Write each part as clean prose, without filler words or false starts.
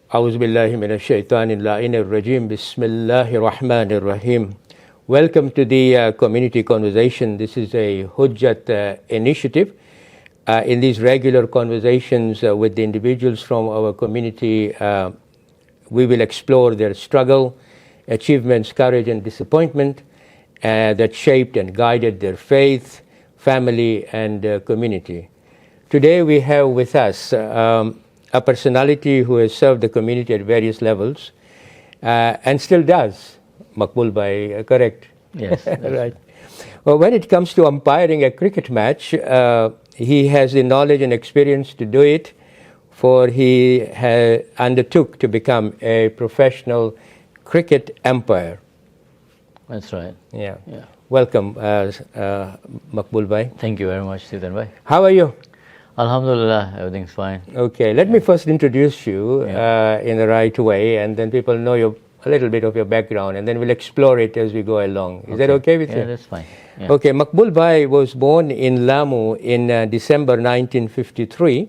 أعوذ بالله من الشيطان اللعين الرجيم بسم الله الرحمن الرحيم. Welcome to the community conversation. This is a Hujjat initiative. In these regular conversations with the individuals from our community, we will explore their struggle, achievements, courage and disappointment that shaped and guided their faith, family and community. Today we have with us a personality who has served the community at various levels and still does. Maqboolbhai, correct? Yes. Right. Well, when it comes to umpiring a cricket match, he has the knowledge and experience to do it, for he undertook to become a professional cricket umpire. That's right. Yeah. Welcome, Maqboolbhai. Thank you very much, Siddhanbhai. How are you? Alhamdulillah, everything's fine. Okay, let me first introduce you in the right way, and then people know a little bit of your background, and then we'll explore it as we go along. Is that okay with you? Yeah, that's fine. Yeah. Okay, Maqboolbhai was born in Lamu in December 1953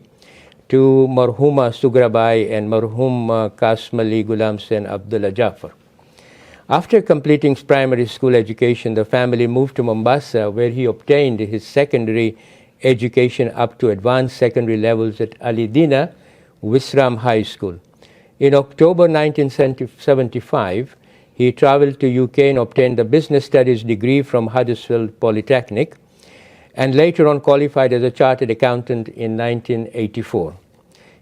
to Marhuma Sugrabai and Marhum Kassamali Gulamhusein Abdulla Jaffer. After completing primary school education, the family moved to Mombasa, where he obtained his secondary education up to advanced secondary levels at Alidina Visram High School. In October 1975, he traveled to UK and obtained the business studies degree from Huddersfield Polytechnic, and later on qualified as a chartered accountant in 1984.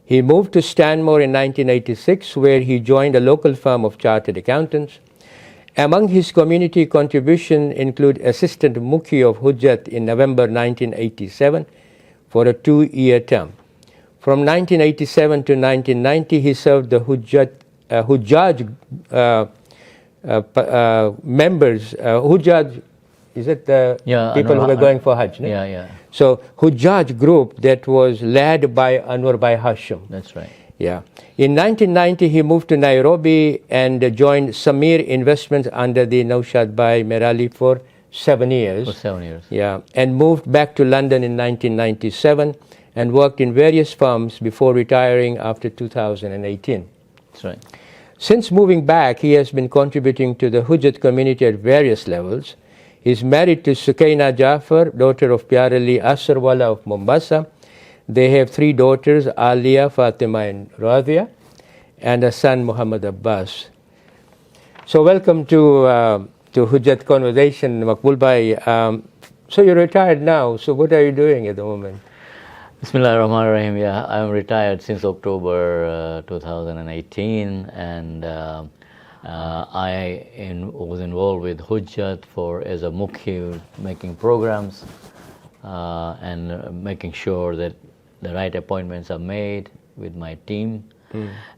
He moved to Stanmore in 1986, where he joined a local firm of chartered accountants. Among his community contributions include Assistant Mukhi of Hujjat in November 1987 for a 2-year term. From 1987 to 1990, he served the Hujjaj members. Hujjaj, is it the people who were going for Hajj? No? Yeah. So Hujjaj group that was led by Anwerbhai Hasham. That's right. Yeah. In 1990, he moved to Nairobi and joined Samir Investments under the Naushadbhai Merali for 7 years. For 7 years. Yeah. And moved back to London in 1997 and worked in various firms before retiring after 2018. That's right. Since moving back, he has been contributing to the Hujjat community at various levels. He is married to Sukaina Jaffer, daughter of Pyarali Asarwala of Mombasa. They have 3 daughters, Alia, Fatima and Radhia, and a son, Muhammad Abbas. So welcome to Hujjat Conversation, Maqboolbhai. So you're retired now, so what are you doing at the moment? Bismillahirrahmanirrahim. Yeah, I'm retired since October 2018, and I was involved with Hujjat as a Muki, making programs and making sure that the right appointments are made with my team.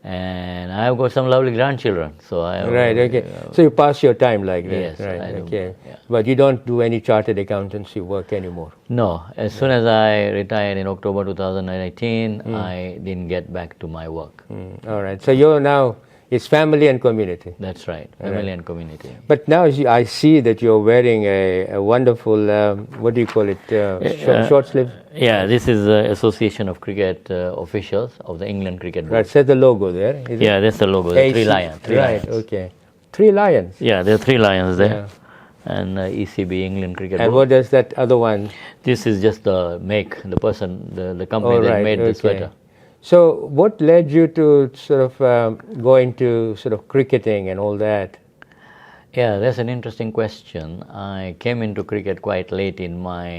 And I've got some lovely grandchildren. So Right, okay. So you pass your time like that? Yes, right, I do. Okay. Yeah. But you don't do any chartered accountancy work anymore? No. As soon as I retired in October 2018, I didn't get back to my work. All right. So you're now, it's family and community? That's right. Family and community. But now I see that you're wearing a wonderful, what do you call it, short sleeve? Yeah, this is the Association of Cricket Officials of the England Cricket Board. Right, so the logo there. Is Yeah, that's the logo, the 3 lions. Right, okay. 3 lions? Yeah, there are 3 lions there. And ECB, England Cricket Board. And what does that other one? This is just the the company that made the sweater. So what led you to sort of go into sort of cricketing and all that? Yeah, that's an interesting question. I came into cricket quite late in my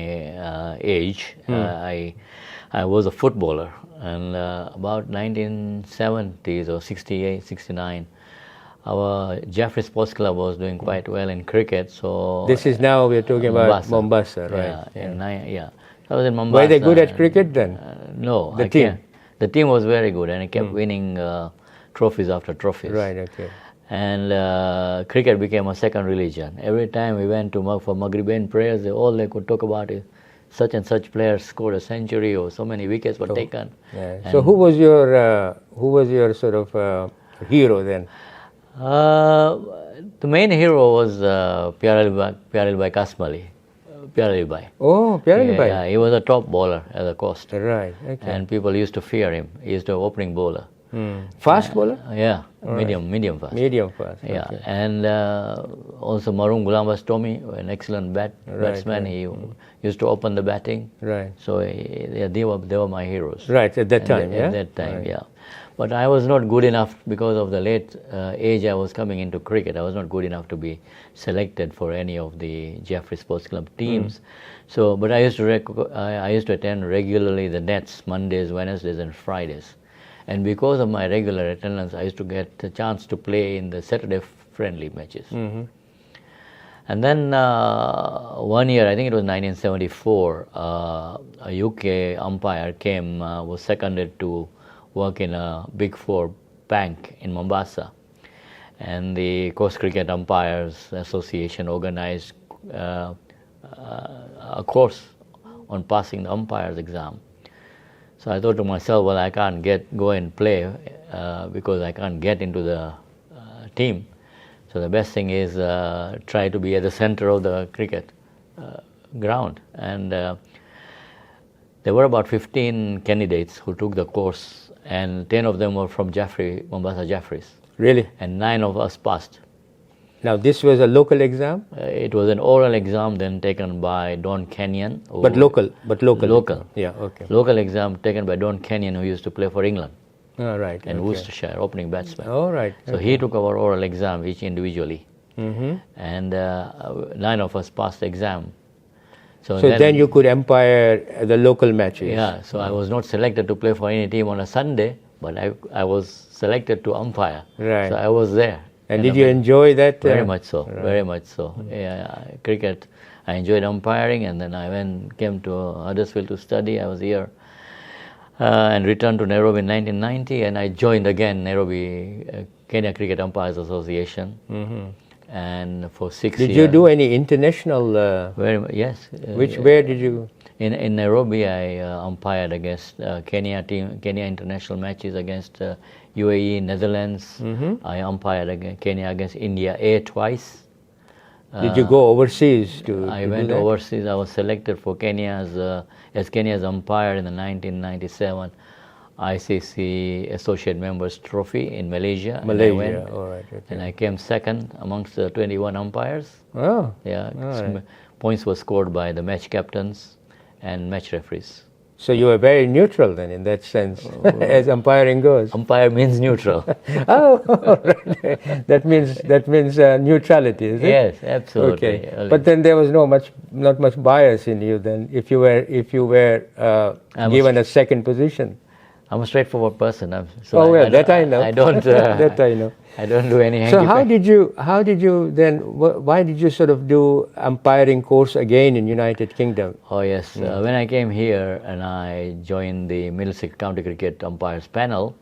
age. I was a footballer, and about 1970s or 68, 69, our Jeffrey Sports Club was doing quite well in cricket. So this is now we're talking about Mombasa, right? Yeah. I was in Mombasa. Were they good at cricket then? No, the team. The team was very good, and I kept winning trophies after trophies. Right. Okay. And cricket became a second religion. Every time we went to for Maghribain prayers, all they could talk about is such and such player scored a century or so many wickets were taken. Yeah. So who was your sort of hero then? The main hero was Pyarali Kassamali. Pyarali. Oh, Pyarali. Yeah, he was a top bowler at the coast. Right. Okay. And people used to fear him. He used to be opening bowler. Fast bowler? Yeah, medium fast. Medium fast. Yeah, Okay. and also Marhum Gulamastomi, an excellent batsman. He used to open the batting. Right. So they were my heroes. Right, at that time, At that time, yeah. But I was not good enough because of the late age I was coming into cricket. I was not good enough to be selected for any of the Jeffrey Sports Club teams. So, but I used to attend regularly the nets Mondays, Wednesdays, and Fridays. And because of my regular attendance, I used to get a chance to play in the Saturday friendly matches. And then one year, I think it was 1974, a UK umpire came, was seconded to work in a Big Four bank in Mombasa. And the Coast Cricket Umpires Association organized a course on passing the umpires exam. So I thought to myself, well, I can't go and play because I can't get into the team. So the best thing is try to be at the center of the cricket ground. And there were about 15 candidates who took the course, and 10 of them were from Mombasa Jeffries. Really? And 9 of us passed. Now, this was a local exam? It was an oral exam then taken by Don Kenyon. But local? Local. Yeah, okay. Local exam taken by Don Kenyon, who used to play for England. All right. And Worcestershire, opening batsman. All right. So he took our oral exam, each individually. And 9 of us passed the exam. So then you could umpire the local matches? Yeah, so I was not selected to play for any team on a Sunday, but I was selected to umpire. Right. So I was there. And did you enjoy that? Very much so, very much so. Yeah, cricket, I enjoyed umpiring, and then I came to Huddersfield to study. I was here and returned to Nairobi in 1990, and I joined again Nairobi Kenya Cricket Umpires Association. And for 6 years. Did you do any international? Yes. Where did you? In Nairobi, I umpired against Kenya international matches against UAE, Netherlands. I umpired Kenya against India twice. Did you go overseas I went overseas. I was selected for as Kenya's umpire in the 1997 ICC Associate Members Trophy in Malaysia. Malaysia, all right. Okay. And I came second amongst the 21 umpires. Oh. Yeah. Right. Points were scored by the match captains and match referees. So you were very neutral then, in that sense, as umpiring goes. Umpire means neutral. Oh, right. That means neutrality, is it? Yes, absolutely. Okay. But then there was not much bias in you then, if you were given a second position. I'm a straightforward person. I know. I don't. That I know. I don't do any. So how did you then? Why did you sort of do umpiring course again in United Kingdom? Oh yes, when I came here and I joined the Middlesex County Cricket Umpires Panel,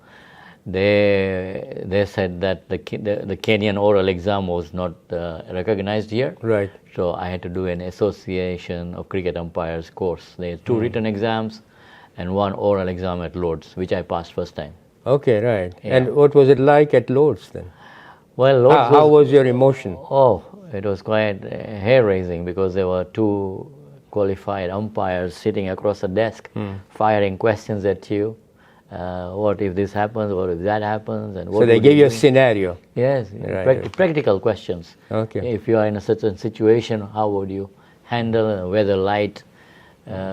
they said that the Kenyan oral exam was not recognized here. Right. So I had to do an Association of Cricket Umpires course. There are 2 written exams and 1 oral exam at Lord's, which I passed first time. Okay, right. Yeah. And what was it like at Lord's then? Well, Lord's how was your emotion? Oh, it was quite hair-raising because there were 2 qualified umpires sitting across the desk, firing questions at you. What if this happens? What if that happens? And what so they gave you a scenario. Yes, right. Practical questions. Okay. If you are in a certain situation, how would you handle weather light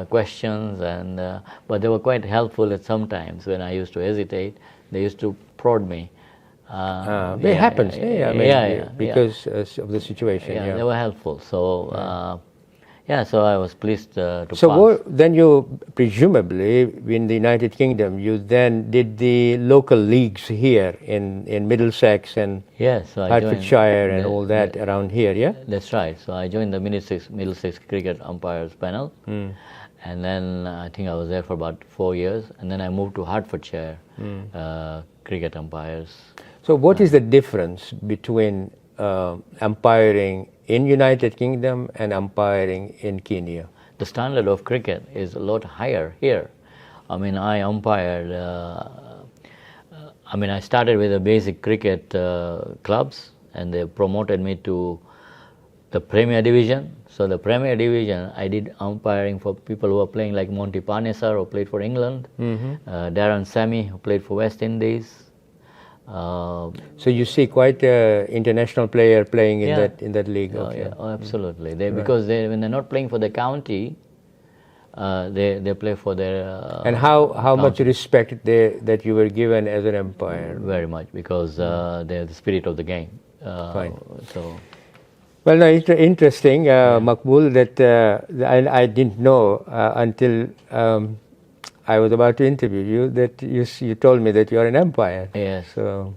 questions? And but they were quite helpful at some times when I used to hesitate. They used to prod me. It happens. Because of the situation. Yeah, they were helpful. So. So I was pleased to pass. So then you, presumably, in the United Kingdom, you then did the local leagues here in Middlesex and Hertfordshire and all that around here, yeah? That's right. So I joined the Middlesex Cricket Umpires Panel. And then I think I was there for about 4 years. And then I moved to Hertfordshire Cricket Umpires. So what is the difference between umpiring in United Kingdom and umpiring in Kenya? The standard of cricket is a lot higher here. I mean, I umpired, I started with the basic cricket clubs, and they promoted me to the Premier Division. So the Premier Division, I did umpiring for people who were playing like Monty Panesar, who played for England, Darren Sammy, who played for West Indies, So you see quite an international player playing in Yeah. that league. Oh, Okay. yeah, oh, absolutely. Because when they're not playing for the county, they play for their. And how much respect that you were given as an umpire? Very much, because they're the spirit of the game. Fine. So. Well, no, interesting, Maqbool, that I didn't know until I was about to interview you that you told me that you're an umpire. Yes. So,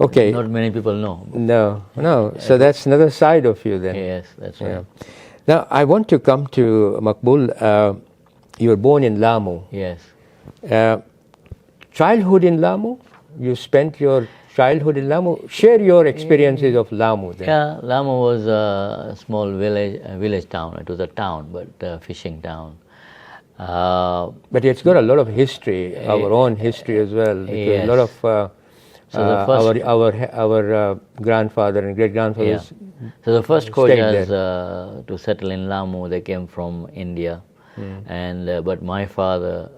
okay. Not many people know. No. So that's another side of you then. Yes, that's right. Yeah. Now, I want to come to Maqbool. You were born in Lamu. Yes. Childhood in Lamu? You spent your childhood in Lamu? Share your experiences of Lamu then. Yeah, Lamu was a small village town. It was a town, but a fishing town. But it's got a lot of history, our own history as well. Because Yes. a lot of our grandfather and great grandfathers. Yeah. So the first stayed coaches to settle in Lamu, they came from India, and but my father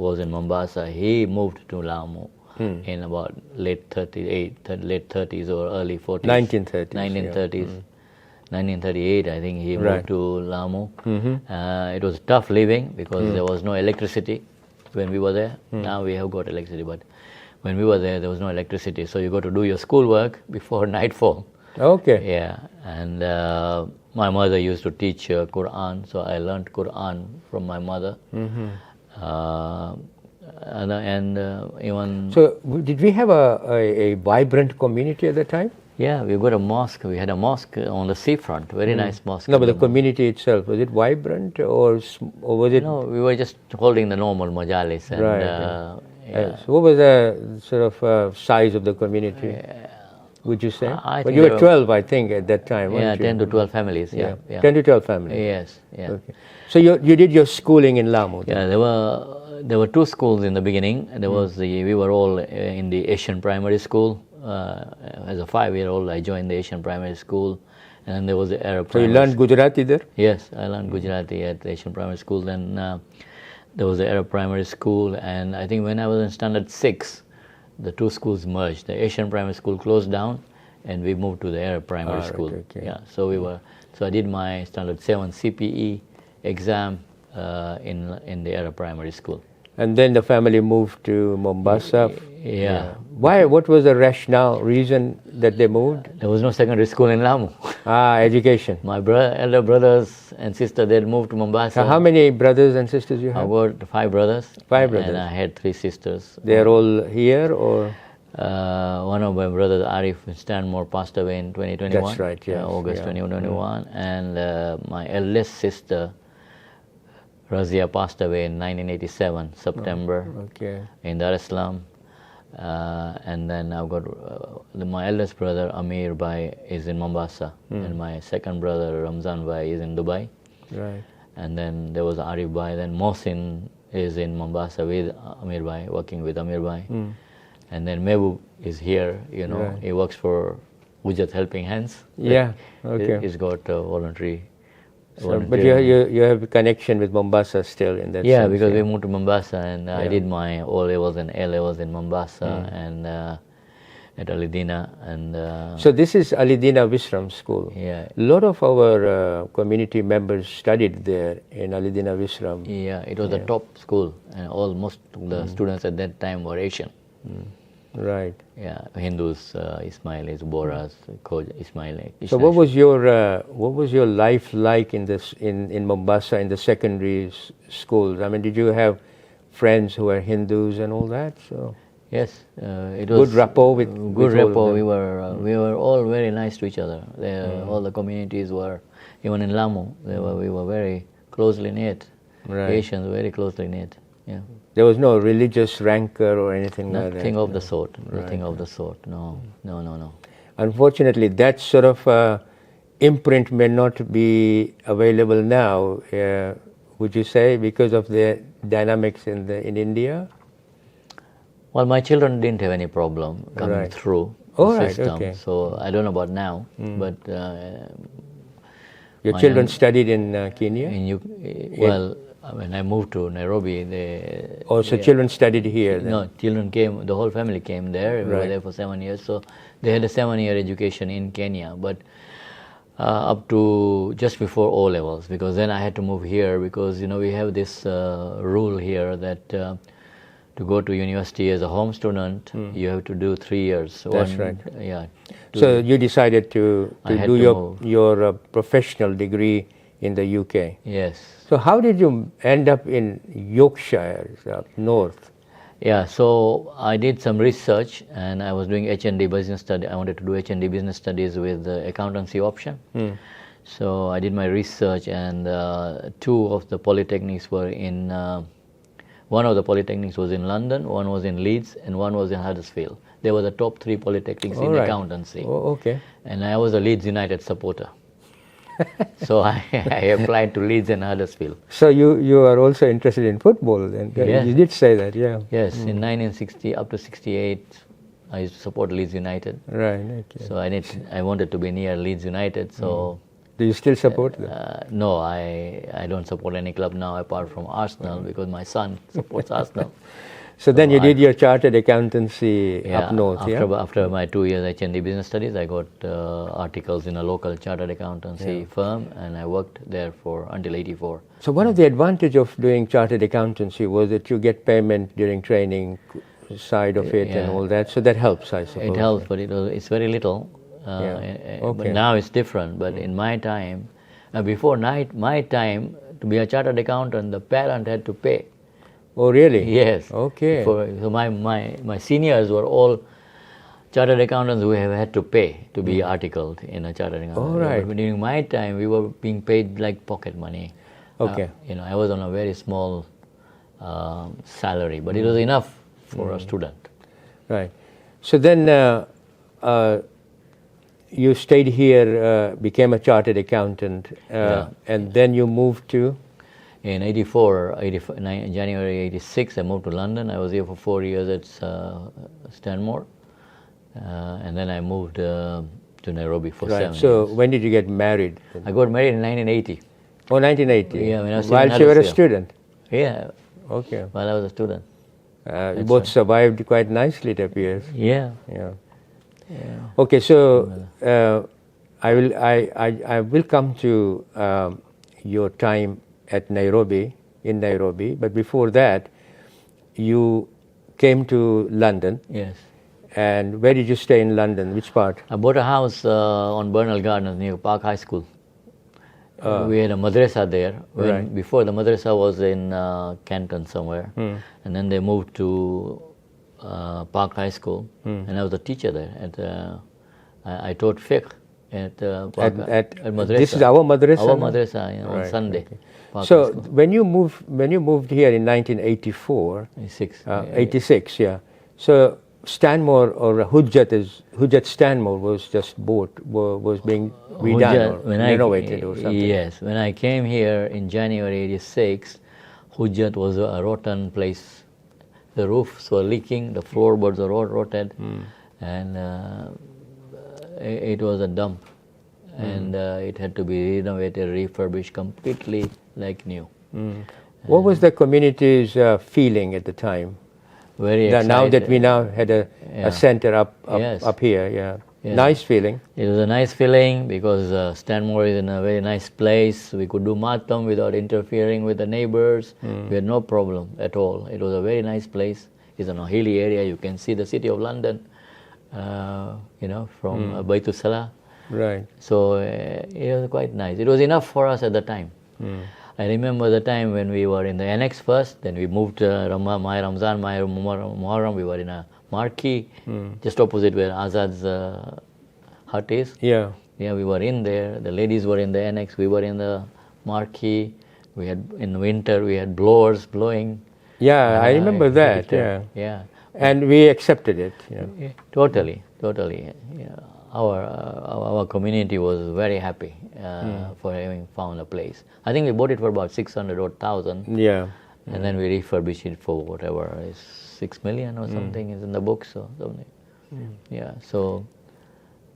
was in Mombasa. He moved to Lamu in about late 30s or early 40s. 1930s. 1930s. 1938, I think he Right. moved to Lamu. It was tough living because there was no electricity when we were there. Now we have got electricity, but when we were there was no electricity. So you got to do your schoolwork before nightfall. Okay. Yeah, and my mother used to teach Quran, so I learned Quran from my mother. And even... So did we have a vibrant community at the time? Yeah, we got a mosque. We had a mosque on the seafront, very nice mosque. No, but the community itself, was it vibrant or was it? No, we were just holding the normal majalis. And, Right, yeah. So what was the sort of size of the community, would you say? I But think you there were were- 12, I think, at that time, Yeah, weren't you? 10 to 12 families. Yeah, yeah. 10 to 12 families. Yes, yeah. Okay. So you did your schooling in Lamu? Yeah, there were two schools in the beginning. There was we were all in the Asian primary school. As a 5-year-old, I joined the Asian primary school, and then there was the Arab So you primary learned Gujarati there? Yes, I learned Gujarati at the Asian primary school. Then there was the Arab primary school, and I think when I was in standard 6, the two schools merged. The Asian primary school closed down, and we moved to the Arab primary Right, school. okay. Yeah, so I did my standard 7 CPE exam in the Arab primary school. And then the family moved to Mombasa. Yeah. Why? What was the reason that they moved? There was no secondary school in Lamu. Education. My elder brothers and sister, they moved to Mombasa. So how many brothers and sisters you I have? got 5 brothers. 5 brothers. And I had 3 sisters. They're all here or? One of my brothers, Arif in Stanmore, passed away in 2021. That's right, yes. August Yeah. 2021. And my eldest sister, Razia, passed away in 1987, September, Okay. in Dar es Salaam. And then I've got my eldest brother, Anwerbhai, is in Mombasa. And my second brother, Ramzanbhai, is in Dubai. Right. And then there was Arif Bhai. Then Mohsin is in Mombasa with Anwerbhai, working with Anwerbhai. And then Mehboob is here, Right. he works for Hujjat Helping Hands. Yeah, okay. He's got voluntary. So, but you have a connection with Mombasa still in that Yeah, sense. because we moved to Mombasa, and I did my O levels and A levels in Mombasa and at Alidina. And So this is Alidina Visram School. yeah, A lot of our community members studied there in Alidina Visram. yeah, it was the top school, and most of the students at that time were Asian. Right. Yeah, Hindus, Ismailis, Boras, Ismaili. So what was your life like in Mombasa in the secondary schools? I mean, did you have friends who were Hindus and all that? So Yes, it was good rapport with good all of rapport. them. We were all very nice to each other. All the communities were, even in Lamu, we were very closely knit. Right. Asians very closely knit. Yeah. There was no religious rancor or anything like that. Nothing of the sort. Nothing of the sort. No. Unfortunately, that sort of imprint may not be available now. Would you say because of the dynamics in India? Well, my children didn't have any problem coming Right. through Oh, the right, system. okay. So I don't know about now, but Your My children young- studied in Kenya? well, when I moved to Nairobi, they... Also, children studied here then? No, children came, the whole family came there. We were Right. there for 7 years. So they had a 7-year education in Kenya, but up to just before O levels, because then I had to move here because, you know, we have this rule here that to go to university as a home student, you have to do 3 years. That's right. Yeah. So you decided to I had do to your professional degree in the UK. Yes. So how did you end up in Yorkshire, up north? Yeah, so I did some research and I was doing H&D business study. I wanted to do H&D business studies with the accountancy option. So I did my research and 2 of the polytechnics were in, one of the polytechnics was in London, one was in Leeds and one was in Huddersfield. They were the top 3 polytechnics in accountancy. Oh, okay. And I was a Leeds United supporter. So I applied to Leeds and Huddersfield. So you are also interested in football then? Yes. You did say that, yeah. Yes, in 1960 up to 68, I used to support Leeds United. Right. Okay. So I wanted to be near Leeds United. So Do you still support them? no, I don't support any club now apart from Arsenal because my son supports Arsenal. So then you did your chartered accountancy Yeah, up north, after my 2 years H&D business studies, I got articles in a local chartered accountancy firm, and I worked there until '84. So one of the advantage of doing chartered accountancy was that you get payment during training side of it and all that. So that helps, I suppose. It helps, but it's very little. But now it's different. But in my time, before my time, to be a chartered accountant, the parent had to pay. Oh, really? Yes. Okay. So my seniors were all chartered accountants who have had to pay to be articled in a chartered accountant. All right. But during my time, we were being paid like pocket money. Okay. You know, I was on a very small salary, but it was enough for a student. Right. So then you stayed here, became a chartered accountant, and then you moved to? In January 86, I moved to London. I was here for 4 years at Stanmore. And then I moved to Nairobi for 7 years. So when did you get married? I got married in 1980. Oh, 1980? Yeah, when I was while you were a student? Yeah. Okay. While I was a student. You both survived quite nicely, it appears. Yeah. Yeah. Okay, so I will come to your time at in Nairobi, but before that, you came to London. Yes. And where did you stay in London? Which part? I bought a house on Burnell Gardens near Park High School. We had a madrasa there. Before, the madrasa was in Canton somewhere. And then they moved to Park High School. And I was a teacher there. I taught fiqh at madrasa. This is our madrasa? Our madrasa, on Sunday. Okay. So when you moved here in 1984, 86, yeah. So Stanmore or Hujjat Stanmore was just was being redone or renovated or something. Yes, when I came here in January 86, Hujjat was a rotten place. The roofs were leaking, the floorboards were all rotted, and it was a dump. And it had to be renovated, refurbished completely like new. What was the community's feeling at the time? Very excited. Now that we had a center up here, yeah. Nice feeling. It was a nice feeling because Stanmore is in a very nice place. We could do matam without interfering with the neighbors. We had no problem at all. It was a very nice place. It's in a hilly area. You can see the city of London, from Baitul Salah. Right. So it was quite nice. It was enough for us at the time. I remember the time when we were in the annex first, then we moved to my Ramzan, my Muharram, we were in a marquee, just opposite where Azad's hut is. Yeah. Yeah, we were in there. The ladies were in the annex, we were in the marquee. We had, in winter, we had blowers blowing. Yeah, I remember that, Yeah. And we accepted it. Yeah, totally. Yeah. Our community was very happy for having found a place. I think we bought it for about 600,000. Yeah. And then we refurbished it for whatever is 6 million or something is in the books or something. Yeah. So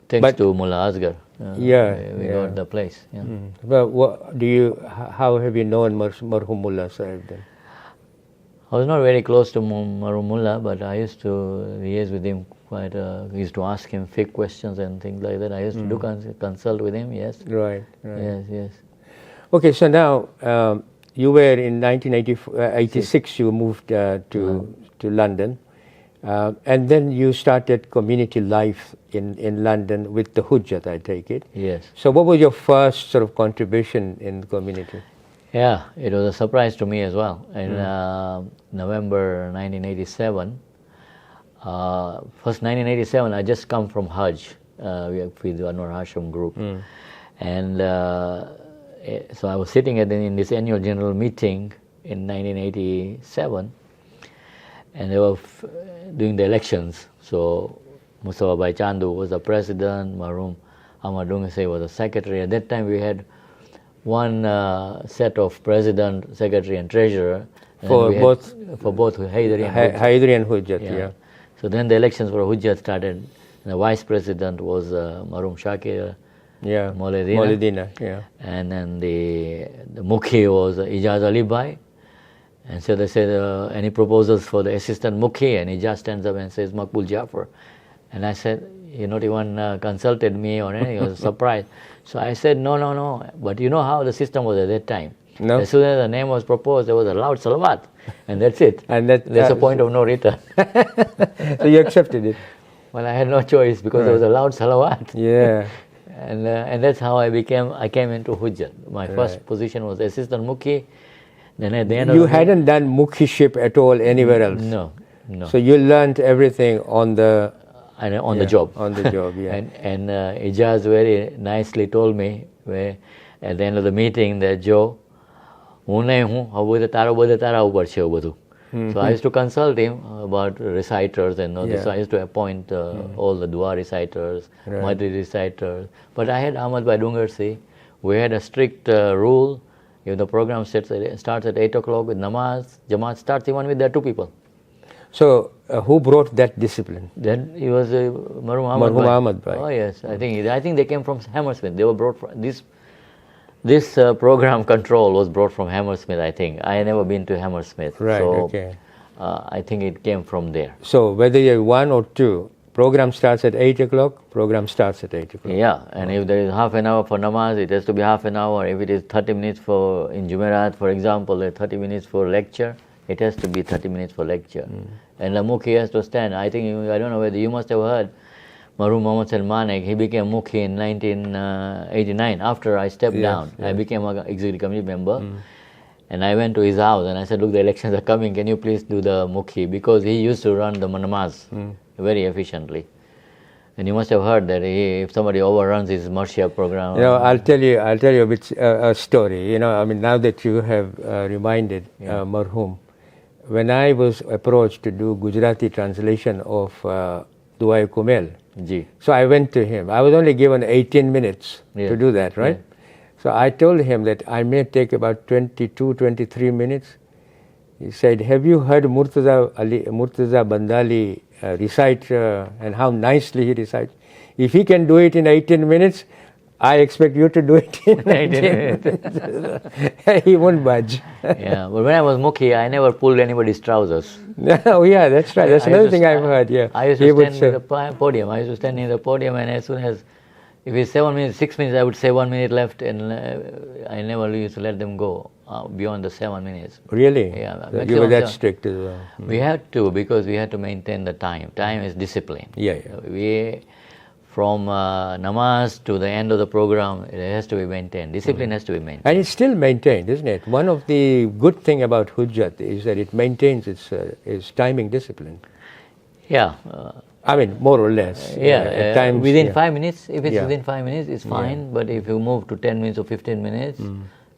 Thanks to Mullah Asghar. Yeah, We got the place. Yeah. Well, how have you known Marhum Mullah Sahib then? I was not very close to Marhum Mullah, but I used to liaise with him quite. We used to ask him fake questions and things like that. I used to do consult with him. Yes. Right. Yes. Okay, so now you were in 1986. You moved to London, and then you started community life in London with the Hujjat, I take it. Yes. So what was your first sort of contribution in the community? Yeah, it was a surprise to me as well. In November 1987, first 1987, I just come from Hajj with the Anwar Hasham group. And so I was sitting in this annual general meeting in 1987, and they were doing the elections. So Mustafa Bhai Chandu was the president, Marhum Ahmad was the secretary. At that time we had one set of president, secretary and treasurer. For both Haidari and Hujjat. Yeah. So then the elections for Hujjat started. And the vice president was Marhum Shakir Maulidina. Yeah. And then the Muki was Ijaz Ali Bhai. And so they said, any proposals for the assistant Mukhi? And he just stands up and says, Maqbool Jaffer. And I said, you not even consulted me or anything. I was surprised. So I said, no. But you know how the system was at that time. No. As soon as the name was proposed, there was a loud salawat. And that's it. And that's a point of no return. So you accepted it? Well, I had no choice because there was a loud salawat. Yeah. And that's how I came into Hujjat. My first position was assistant Mukhi. Then at the end you hadn't done Mukhiship at all anywhere else? No. So you learned everything on the job. On the job, yeah. and Ijaz very nicely told me at the end of the meeting that Joe, so I used to consult him about reciters and all this. So I used to appoint all the dua reciters, Madri reciters. But I had Ahmad Bhai Dungarsi. We had a strict rule. If the program starts at 8 o'clock with namaz, Jamaat starts even with the two people. So who brought that discipline? Then he was Marhum Anwerbhai. Oh yes, I think they came from Hammersmith. They were brought from this program control was brought from Hammersmith. I think I had never been to Hammersmith. Right. So, okay. I think it came from there. So whether you're one or two, program starts at 8 o'clock. Program starts at 8 o'clock. Yeah, and if there is half an hour for namaz, it has to be half an hour. If it is 30 minutes for in Jumeirah, for example, 30 minutes for lecture, it has to be 30 minutes for lecture. And the Mukhi has to stand. I don't know whether you must have heard Marhum Mohammad Salmanek, he became Mukhi in 1989 after I stepped down. I became an executive committee member. And I went to his house and I said, look, the elections are coming, can you please do the Mukhi? Because he used to run the namaz very efficiently. And you must have heard that if somebody overruns his Marshia program. I'll tell you a story. Now that you have reminded Marhum, when I was approached to do Gujarati translation of Du'a Kumel, so I went to him. I was only given 18 minutes to do that, right? Yeah. So I told him that I may take about 22, 23 minutes. He said, have you heard Murtaza Bandali recite and how nicely he recites? If he can do it in 18 minutes, I expect you to do it in 18 minutes. He won't budge. Yeah, but when I was Mukhi, I never pulled anybody's trousers. Oh yeah, that's right. That's another thing I've heard. Yeah, I used to stand near the podium. And as soon as, if it's 7 minutes, 6 minutes, I would say 1 minute left, and I never used to let them go beyond the 7 minutes. Really? Yeah. So you were that strict as well. We had to, because we had to maintain the time. Time is discipline. Yeah. From namaz to the end of the program, it has to be maintained. Discipline has to be maintained. And it's still maintained, isn't it? One of the good thing about Hujjat is that it maintains its timing discipline. Yeah. More or less. At times, within 5 minutes. If it's within 5 minutes, it's fine. But if you move to 10 minutes or 15 minutes,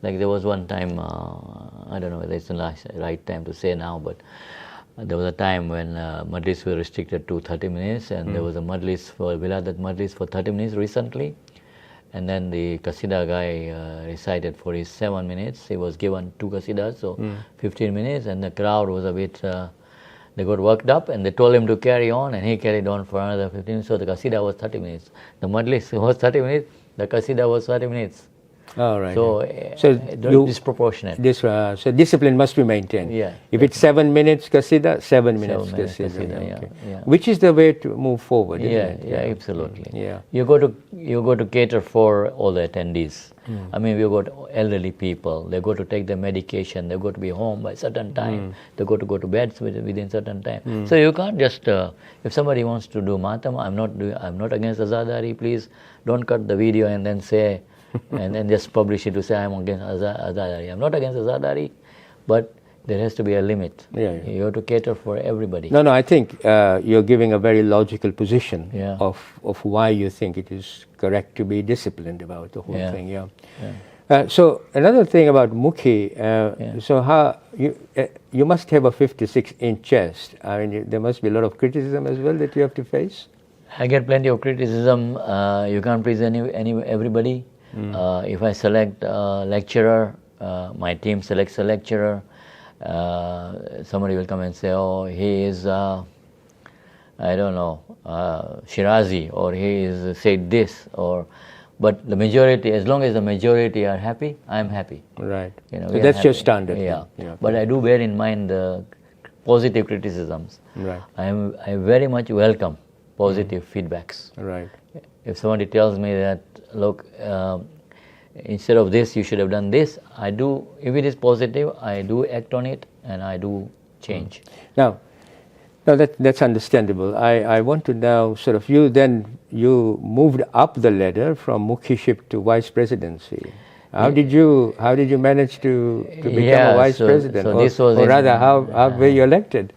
like there was one time, I don't know whether it's the right time to say now, but there was a time when Majlis were restricted to 30 minutes, and there was a Majlis for Wiladat Majlis for 30 minutes recently. And then the Qasida guy recited for his 7 minutes. He was given 2 Qasidas, so 15 minutes, and the crowd was a bit They got worked up and they told him to carry on, and he carried on for another 15 minutes. So the qasida was 30 minutes. The majlis was 30 minutes, the qasida was 30 minutes. All right. So disproportionate. So discipline must be maintained. Yeah. If it's 7 minutes qasida, 7 minutes qasida. qasida, Okay. yeah. Which is the way to move forward, isn't Yeah, it? yeah, absolutely. Yeah. You go to cater for all the attendees. I mean, we've got elderly people. They go to take their medication. They go to be home by certain time. They go to bed within certain time. So you can't just if somebody wants to do matam, I'm not against azadari. Please don't cut the video and then say and then just publish it to say I'm against azadari. I'm not against azadari, but there has to be a limit. Yeah, yeah. You have to cater for everybody. No, I think you're giving a very logical position of why you think it is correct to be disciplined about the whole thing. Yeah. So another thing about Muki, so how you must have a 56-inch chest. I mean, there must be a lot of criticism as well that you have to face. I get plenty of criticism. You can't please everybody. If I select a lecturer, my team selects a lecturer. Somebody will come and say, oh, he is, I don't know, Shirazi, or he is said this, but the majority, as long as the majority are happy, I'm happy. Right. You know, so that's your standard. Yeah. But I do bear in mind the positive criticisms. Right. I very much welcome positive feedbacks. Right. If somebody tells me that, look, instead of this, you should have done this, I do, if it is positive, I do act on it and I do change. Now that's understandable. I want to now sort of, you moved up the ladder from Mukiship to vice presidency. How did you manage to become a vice president? So this was how were you elected?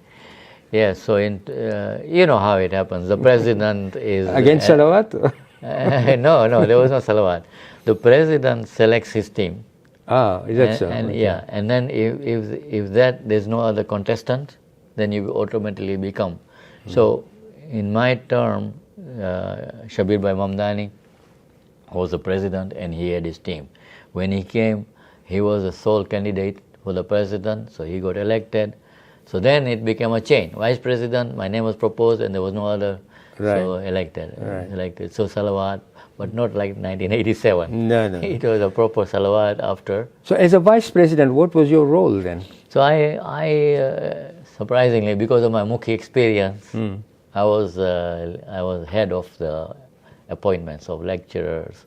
Yeah, so you know how it happens. The president is... Against Salawat? No, there was no Salawat. The president selects his team. Ah, is that so? And yeah, and then if there's no other contestant, then you automatically become. So in my term, Shabir Bhai Mamdani was the president and he had his team. When he came, he was the sole candidate for the president, so he got elected. So then it became a chain. Vice president, my name was proposed and there was no other, so elected. So Salawat, but not like 1987. No. It was a proper Salawat after. So as a vice president, what was your role then? So I surprisingly, because of my Muki experience, I was head of the appointments of lecturers.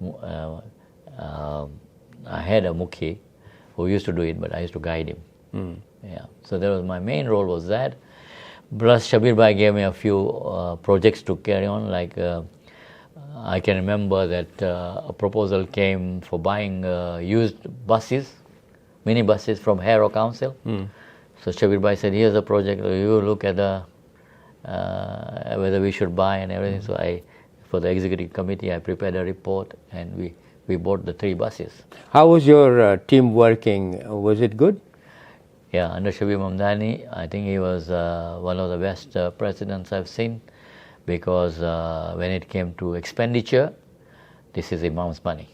I had a Muki who used to do it, but I used to guide him. Yeah. So that was my main role was that. Plus Shabir Bhai gave me a few projects to carry on. Like I can remember that a proposal came for buying used buses, mini buses from Harrow Council. So Shabir Bhai said, here's a project, you look at the whether we should buy and everything. So for the executive committee, I prepared a report and we bought the 3 buses. How was your team working? Was it good? Yeah, under Shabir Mamdani, I think he was one of the best presidents I've seen, because when it came to expenditure, this is Imam's money.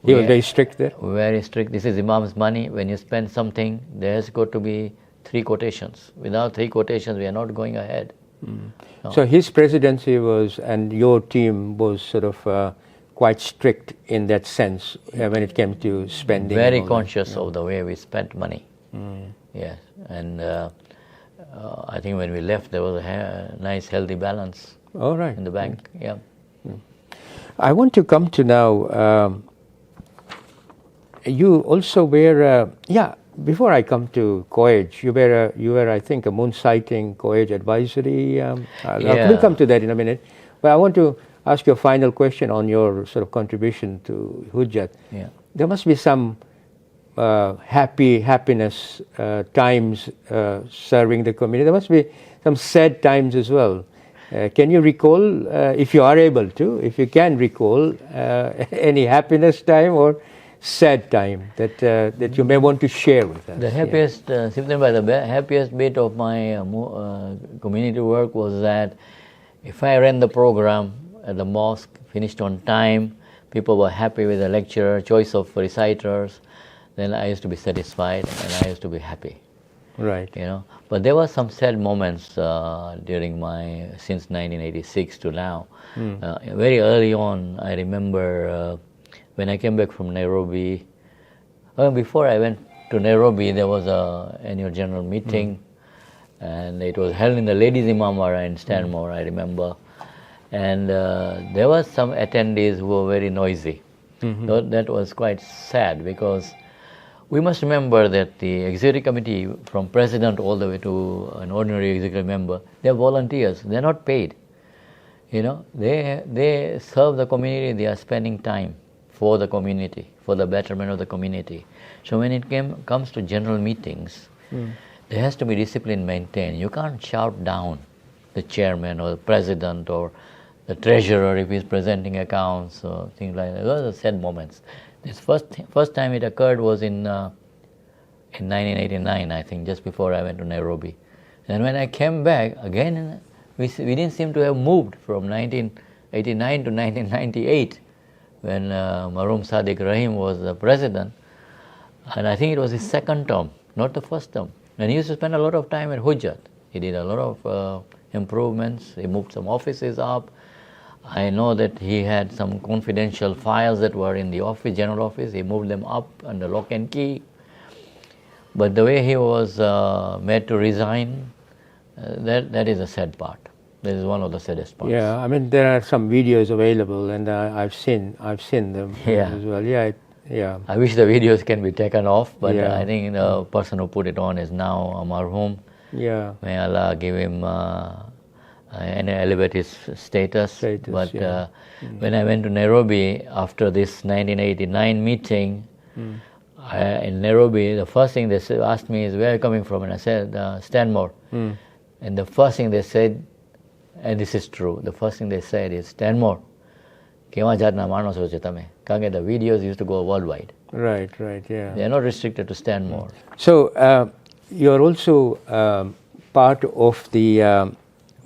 He was very strict there? Very strict. This is Imam's money. When you spend something, there has got to be 3 quotations. Without 3 quotations, we are not going ahead. No. So his presidency was, and your team was sort of quite strict in that sense when it came to spending. Very conscious of the way we spent money. Yes, and I think when we left, there was a nice, healthy balance in the bank. Yeah. I want to come to now. You also were, before I come to COEG, you were, I think, a moon sighting COEG advisory. We'll come to that in a minute. But I want to ask you a final question on your sort of contribution to Hujjat. Yeah. There must be some happiness times serving the community. There must be some sad times as well. Can you recall, if you are able to, if you can recall, any happiness time or sad time that you may want to share with us? The happiest, the happiest bit of my community work was that if I ran the program at the mosque, finished on time, people were happy with the lecturer, choice of reciters, then I used to be satisfied and I used to be happy. Right. You know, but there were some sad moments during my since 1986 to now. Very early on, I remember when I came back from Nairobi. Before I went to Nairobi, there was a annual general meeting, and it was held in the Ladies Imamara in Stanmore, I remember. And there were some attendees who were very noisy. That was quite sad, because we must remember that the executive committee, from president all the way to an ordinary executive member, they're volunteers. They're not paid. You know, they serve the community. They are spending time for the community, for the betterment of the community. So when it comes to general meetings, there has to be discipline maintained. You can't shout down the chairman or the president or the treasurer if he's presenting accounts or things like that. Those are sad moments. This first time it occurred was in 1989, I think, just before I went to Nairobi. And when I came back, again, we didn't seem to have moved from 1989 to 1998, when Marhum Sadiq Rahim was the president. And I think it was his second term, not the first term. And he used to spend a lot of time at Hujjat. He did a lot of improvements. He moved some offices up. I know that he had some confidential files that were in the office, general office. He moved them up under lock and key. But the way he was made to resign, that is a sad part. That is one of the saddest parts. Yeah, I mean, there are some videos available, and I've seen them as well. Yeah. I wish the videos can be taken off, but I think the person who put it on is now a marhum. Yeah. May Allah give him and elevate his status. But when I went to Nairobi after this 1989 meeting, in Nairobi, the first thing they asked me is, where are you coming from? And I said, Stanmore. And the first thing they said, and this is true, the first thing they said is, Stanmore, kewa jatna manoso che tame? Because the videos used to go worldwide. Right, yeah. They are not restricted to Stanmore. So, you're also part of the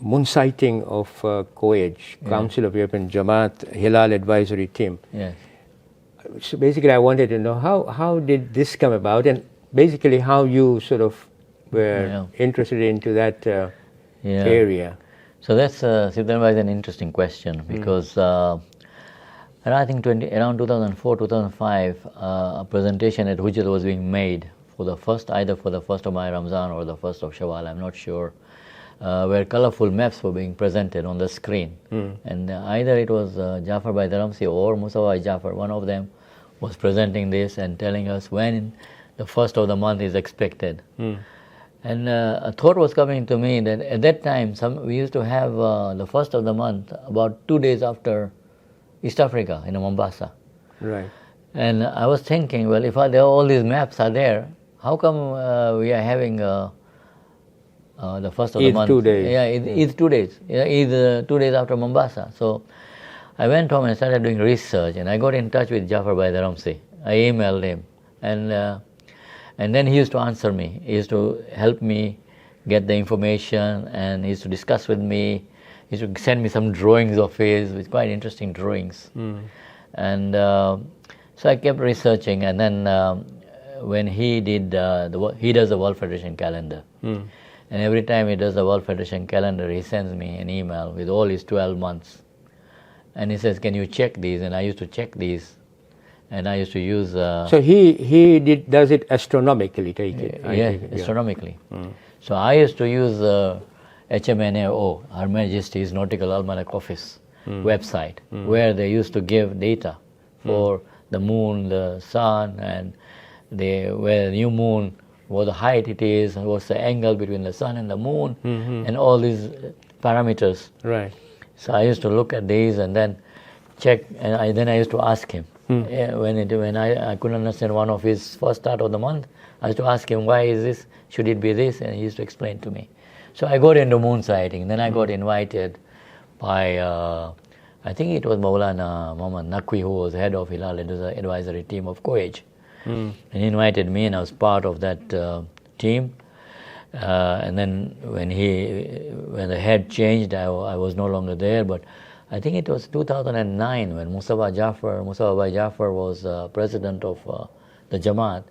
moon-sighting of COAJ, Council of European Jamaat Hilal Advisory Team. Yes. So basically, I wanted to know how did this come about, and basically how you sort of were interested into that area. So that's an interesting question, because I think around 2004, 2005, a presentation at Hujjat was being made either for the first of my Ramzan or the first of Shawwal, I'm not sure, where colorful maps were being presented on the screen. And either it was Jaffer by Dharamsi or Musawai Jaffer, one of them was presenting this and telling us when the first of the month is expected. And a thought was coming to me that at that time, we used to have the first of the month about 2 days after East Africa in Mombasa. Right. And I was thinking, well, if all these maps are there, how come we are having the first of the month? 2 days. Yeah, it's 2 days. It's 2 days after Mombasa. So I went home and started doing research, and I got in touch with Jaffer by Dharamsi. I emailed him, and then he used to answer me. He used to help me get the information, and he used to discuss with me. He used to send me some drawings of his, with quite interesting drawings. And so I kept researching, and then when he did, he does the World Federation calendar. And every time he does the World Federation calendar, he sends me an email with all his 12 months. And he says, can you check these? And I used to check these. And I used to use... so he does it astronomically, take it? Astronomically. So I used to use HMNAO, Her Majesty's Nautical Almanac Office website, where they used to give data for the moon, the sun, and where the new moon, what the height it is, and what's the angle between the sun and the moon, and all these parameters. Right. So I used to look at these and then check, and then I used to ask him. When I couldn't understand one of his first start of the month, I used to ask him, why is this? Should it be this? And he used to explain to me. So I got into moon sighting. Then I got invited by, I think it was Maulana Muhammad Naqvi, who was head of Hilal Advisory Team of COAJ. And he invited me, and I was part of that team. And then when the head changed, I was no longer there. But I think it was 2009 when Musawai Jaffer was president of the Jamaat,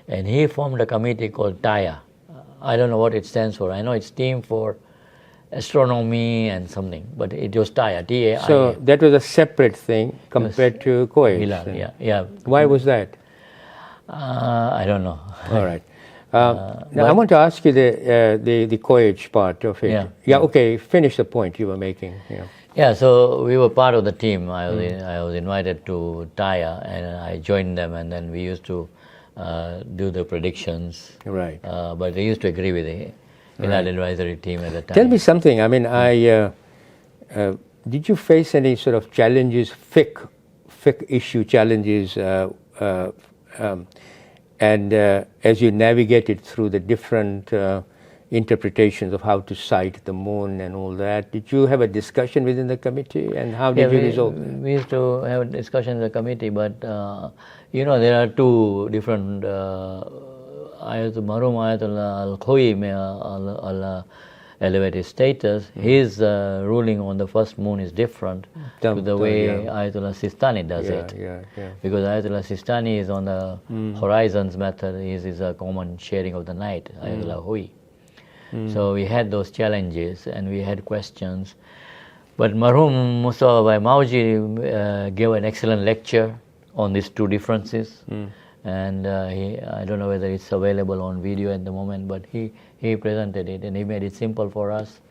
and he formed a committee called TAYA, I don't know what it stands for. I know it's team for astronomy and something, but it was TAIA, T-A-I-A. So that was a separate thing compared to co-ed. Hilal, yeah. Why was that? I don't know. All right. Now I want to ask you the co-ed part of it. Yeah. Okay. Finish the point you were making. Yeah, so we were part of the team. I was invited to TAIA and I joined them, and then we used to do the predictions. Right. But they used to agree with the Hilal advisory team at the time. Tell me something. I mean, did you face any sort of challenges, fiqh issue challenges, and as you navigated through the different interpretations of how to cite the moon and all that, did you have a discussion within the committee, and how did you resolve that? We used to have a discussion in the committee, but there are two different Marhum Al-Khoyi may Allah elevate his status. His ruling on the first moon is different to the way Ayatollah Sistani does it. Because Ayatollah Sistani is on the horizons method. His is a common sharing of the night, Ayatollah Khoyi. So we had those challenges and we had questions. But Marhum Naushadbhai Merali gave an excellent lecture on these two differences. And I don't know whether it's available on video at the moment, but he presented it and he made it simple for us.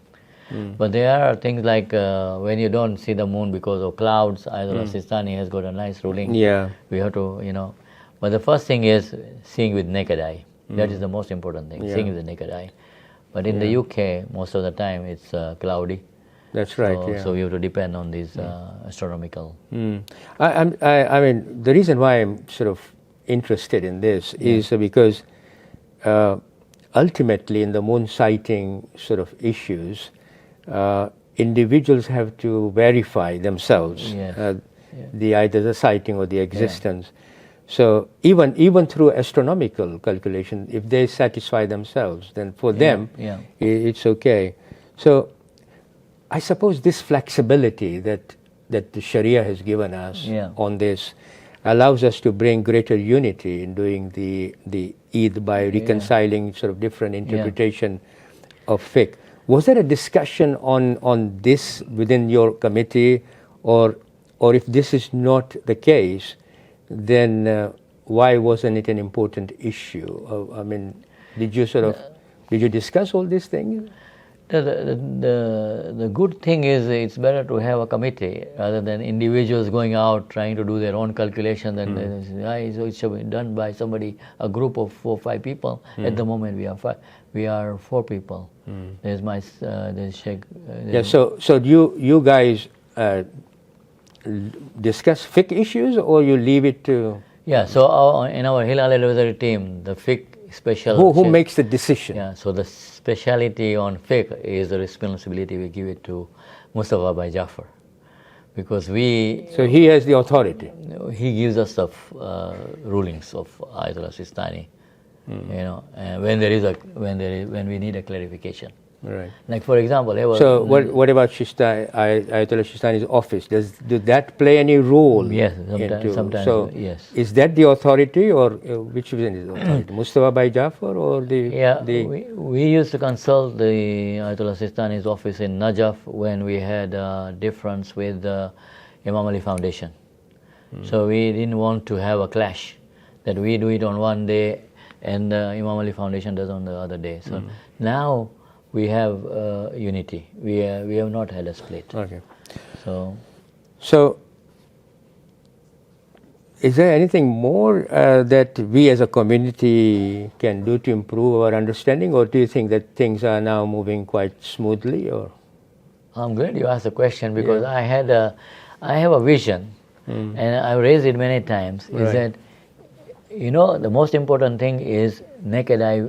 But there are things like when you don't see the moon because of clouds, Ayatollah Sistani has got a nice ruling. We have to, But the first thing is seeing with naked eye. That is the most important thing, seeing with the naked eye. But in the UK, most of the time it's cloudy. That's right. So we have to depend on these astronomical. I mean, the reason why I'm sort of interested in this is because ultimately in the moon sighting sort of issues, individuals have to verify themselves either the sighting or the existence. So even through astronomical calculation, if they satisfy themselves, then for them it's okay. So I suppose this flexibility that the Sharia has given us on this allows us to bring greater unity in doing the Eid by reconciling sort of different interpretation of fiqh. Was there a discussion on this within your committee, or if this is not the case, then why wasn't it an important issue? I mean, did you discuss all these things? The good thing is it's better to have a committee rather than individuals going out trying to do their own calculations and so it should be done by somebody, a group of 4 or 5 people. At the moment we are 4 people. There's there's Sheikh. So do you guys discuss fiqh issues, or you leave it to? So in our Hilal advisory team, the fiqh special. Who makes the decision? So the speciality on fiqh is the responsibility we give it to Maqboolbhai Jaffer, because So he has the authority. He gives us the rulings of Ayatollah Sistani, when we need a clarification. Right. Like for example, what about Ayatollah Sistani's office? Does that play any role? Yes, sometimes. So yes. Is that the authority, or which is the authority? Maqboolbhai Jaffer or we used to consult the Ayatollah Sistani's office in Najaf when we had a difference with the Imam Ali Foundation. So we didn't want to have a clash, that we do it on one day and the Imam Ali Foundation does on the other day. So now we have unity. We have not had a split. Okay. So is there anything more that we as a community can do to improve our understanding, or do you think that things are now moving quite smoothly? Or I'm glad you asked the question, because I have a vision, and I've raised it many times. Is that the most important thing is naked eye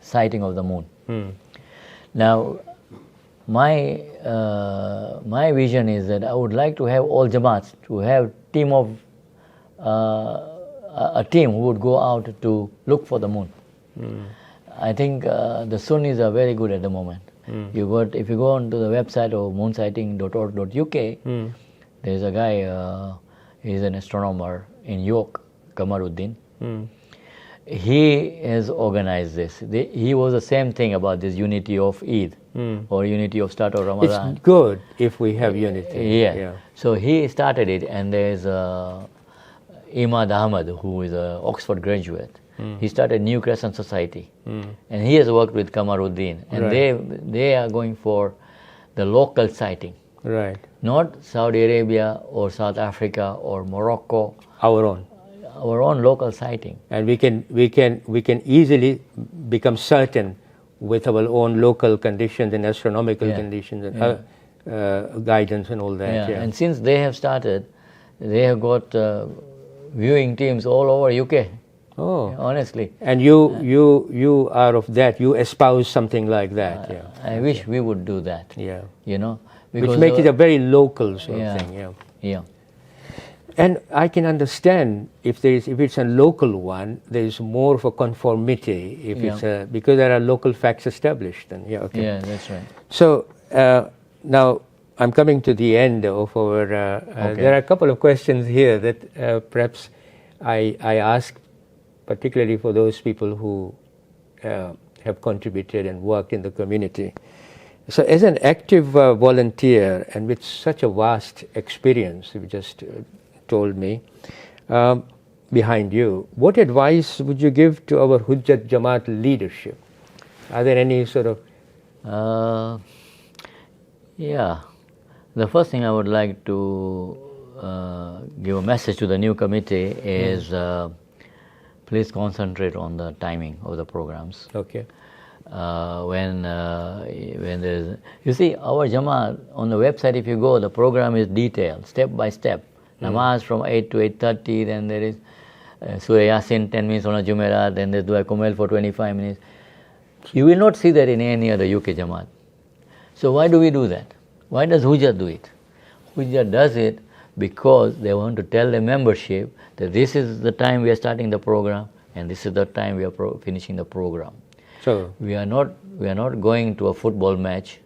sighting of the moon. Now, my vision is that I would like to have all Jamaats to have a team who would go out to look for the moon. I think the Sunnis are very good at the moment. If you go onto the website of moonsighting.org.uk, there's a guy, he's an astronomer in York, Kamaruddin. he has organized this. He was the same thing about this unity of Eid or unity of start of Ramadan. It's good if we have unity. Yeah. So he started it, and there's Imad Ahmad, who is an Oxford graduate. He started New Crescent Society, and he has worked with Kamaruddin, and they are going for the local sighting. Right. Not Saudi Arabia or South Africa or Morocco. Our own Local sighting. And we can easily become certain with our own local conditions and astronomical conditions and guidance and all that. And since they have started, they have got viewing teams all over UK. Oh, honestly. And you are of that. You espouse something like that. I wish we would do that. Yeah. You know, which makes it a very local sort of thing. Yeah. And I can understand if it's a local one, there is more of a conformity. If it's because there are local facts established. Then Yeah, that's right. So now I'm coming to the end of our. There are a couple of questions here that perhaps I ask, particularly for those people who have contributed and worked in the community. So as an active volunteer and with such a vast experience, you just told me, behind you, what advice would you give to our Hujjat Jamaat leadership? Are there any sort of... The first thing I would like to give a message to the new committee is please concentrate on the timing of the programs. Okay. When there's, you see, our Jamaat, on the website, if you go, the program is detailed, step by step. Namaz from 8 to 8:30, then there is Surah Yasin 10 minutes on a Jumeirah, then there's Dua Kumail for 25 minutes. You will not see that in any other UK Jamaat. So why do we do that? Why does Hujjat do it? Hujjat does it because they want to tell the membership that this is the time we are starting the program and this is the time we are finishing the program. So we are not going to a football match,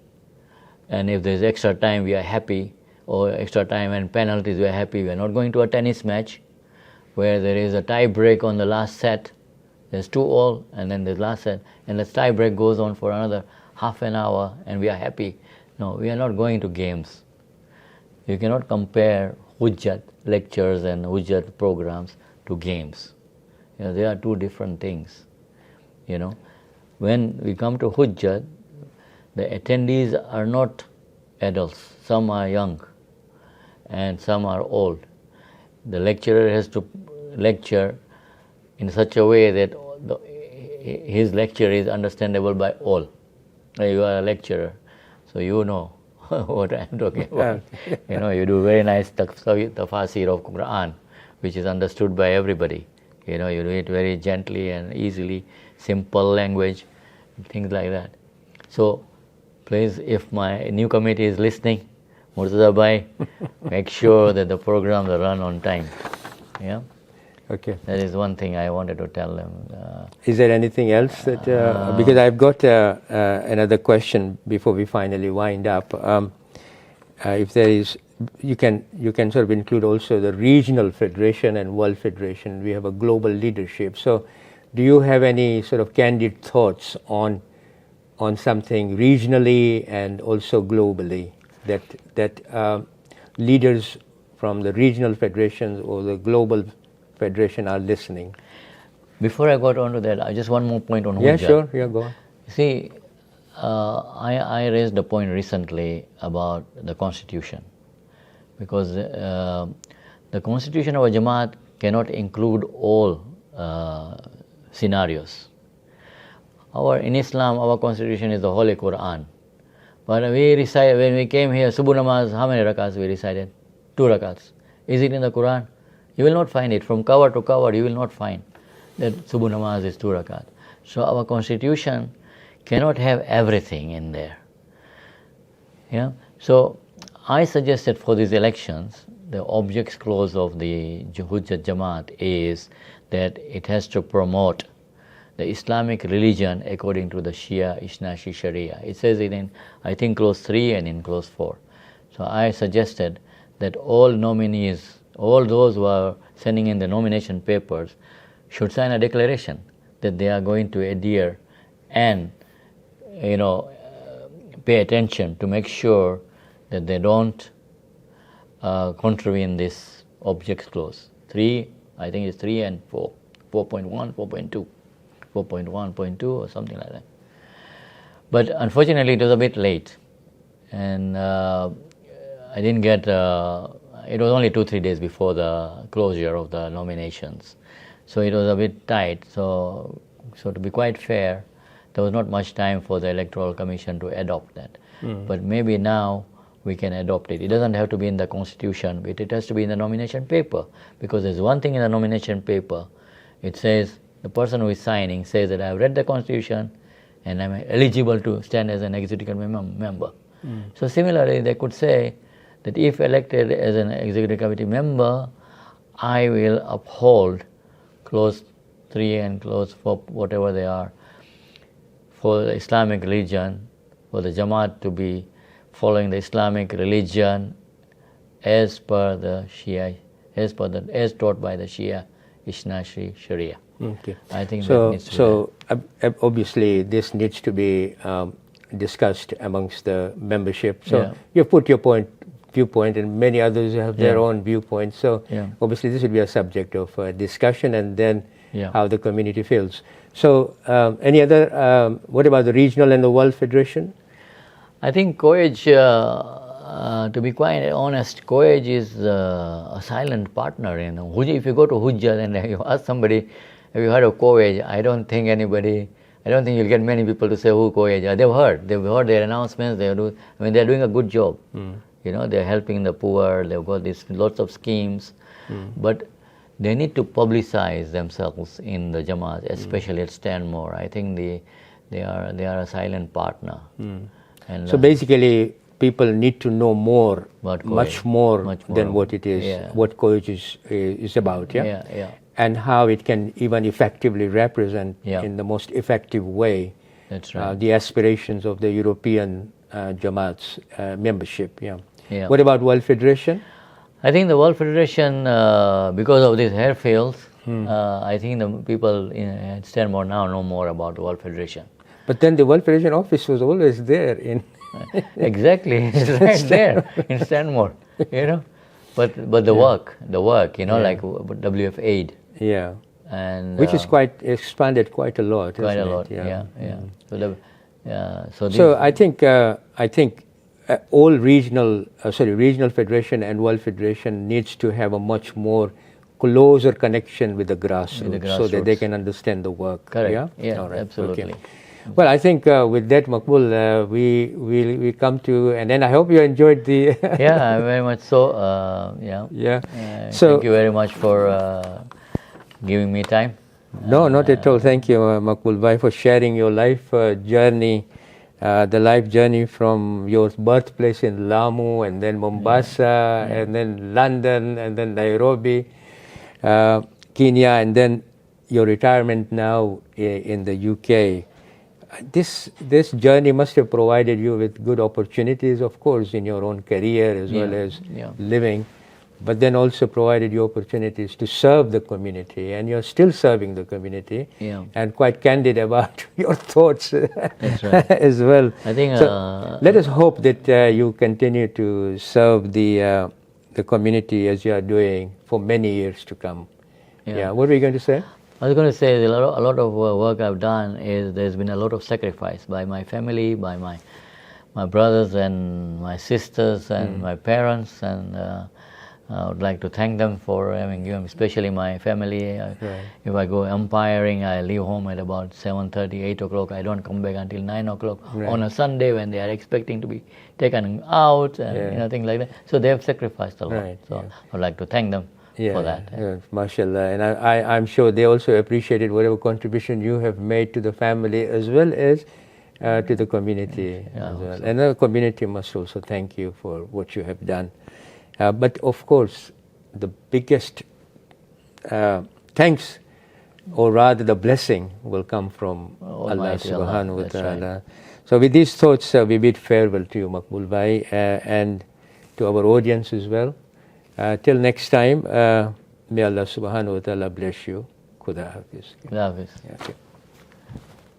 and if there's extra time we are happy, or extra time and penalties we are happy. We are not going to a tennis match where there is a tie break on the last set. There's 2-2 and then there's last set, and the tie break goes on for another half an hour and we are happy. No, we are not going to games. You cannot compare Hujjat lectures and Hujjat programs to games. They are two different things. When we come to Hujjat, the attendees are not adults. Some are young and some are old. The lecturer has to lecture in such a way that his lecture is understandable by all. You are a lecturer, so you know what I am talking about. You do very nice tafsir of Quran, which is understood by everybody. You do it very gently and easily, simple language, things like that. So please, if my new committee is listening, Murtazabhai, make sure that the programs are run on time. Okay. That is one thing I wanted to tell them. Is there anything else that because I've got another question before we finally wind up. If there is, you can sort of include also the regional federation and world federation. We have a global leadership. So, do you have any sort of candid thoughts on something regionally and also globally that leaders from the regional federations or the global federation are listening? Before I got on to that, I just one more point on Hujjat. Yeah, sure. Yeah, go on. See, I raised a point recently about the constitution, because the constitution of a Jamaat cannot include all scenarios. In Islam, our constitution is the Holy Quran. But we recite, when we came here, Subuh Namaz, how many rakats we recited? 2 rakats. Is it in the Quran? You will not find it. From cover to cover, you will not find that Subuh Namaz is 2 rakat. So our constitution cannot have everything in there. So I suggested for these elections, the objects clause of the Hujjat Jamaat is that it has to promote the Islamic religion according to the Shia Ishnashi Sharia. It says it in, I think, clause 3 and in clause 4. So I suggested that all nominees, all those who are sending in the nomination papers, should sign a declaration that they are going to adhere and, pay attention to make sure that they don't contravene this object clause. 3, I think it's 3 and 4, 4.1, 4.2, 4.1.2 or something like that. But unfortunately, it was a bit late, and I didn't get. It was only 2-3 days before the closure of the nominations, so it was a bit tight. So to be quite fair, there was not much time for the Electoral Commission to adopt that. But maybe now we can adopt it. It doesn't have to be in the Constitution, but it has to be in the nomination paper, because there's one thing in the nomination paper. It says, the person who is signing says that I have read the Constitution and I'm eligible to stand as an executive member. So similarly, they could say that if elected as an executive committee member, I will uphold clause 3 and clause 4, whatever they are, for the Islamic religion, for the Jamaat to be following the Islamic religion as per the Shia, as taught by the Shia Isna Sharia. Okay. I think that needs to be obviously this needs to be discussed amongst the membership. So you put your viewpoint, and many others have their own viewpoint. So obviously this would be a subject of discussion, and then how the community feels. So any other? What about the regional and the World Federation? I think KSIMC, to be quite honest, KSIMC is a silent partner. If you go to Hujjat and you ask somebody, have you heard of KSIMC? I don't think you'll get many people to say who KSIMC are. They've heard their announcements. They're doing a good job. They're helping the poor. They've got lots of schemes, but they need to publicize themselves in the Jamaat, especially at Stanmore. I think they are a silent partner. And so basically, people need to know more, much more than what it is, what KSIMC is about, and how it can even effectively represent in the most effective way the aspirations of the European Jamaat's membership. What about World Federation? I think the World Federation, because of these airfields, I think the people in Stanmore now know more about the World Federation. But then the World Federation office was always there in exactly, it's right there in Stanmore, But the work, like WF Aid. And which is quite expanded quite a lot. Quite a lot, So I think all regional federation and World Federation needs to have a much more closer connection with the grassroots, so that they can understand the work. Correct. Absolutely. Okay. Well, I think with that, Maqbool, we come to, and then I hope you enjoyed the. Very much so. So thank you very much for giving me time. No, not at all. Thank you, Maqboolbhai, for sharing your life journey, the life journey from your birthplace in Lamu, and then Mombasa, and then London, and then Nairobi, Kenya, and then your retirement now in the UK. This journey must have provided you with good opportunities, of course, in your own career as well as living, but then also provided you opportunities to serve the community, and you're still serving the community, and quite candid about your thoughts as well. I think so. Let us hope that you continue to serve the community as you are doing for many years to come. What were you going to say? I was going to say a lot of work I've done is there's been a lot of sacrifice by my family, by my brothers and my sisters and my parents, and I would like to thank them for having given, especially my family. If I go umpiring, I leave home at about 7:30, 8 o'clock. I don't come back until 9 o'clock on a Sunday when they are expecting to be taken out and things like that. So they have sacrificed a lot. So I would like to thank them for that. Mashallah. And I'm sure they also appreciated whatever contribution you have made to the family as well as to the community as well. And the community must also thank you for what you have done. But of course, the biggest thanks, or rather the blessing, will come from Allah subhanahu wa ta'ala. So with these thoughts, we bid farewell to you, Maqboolbhai, and to our audience as well. Till next time, may Allah subhanahu wa ta'ala bless you. Khuda Hafiz. Khuda Hafiz.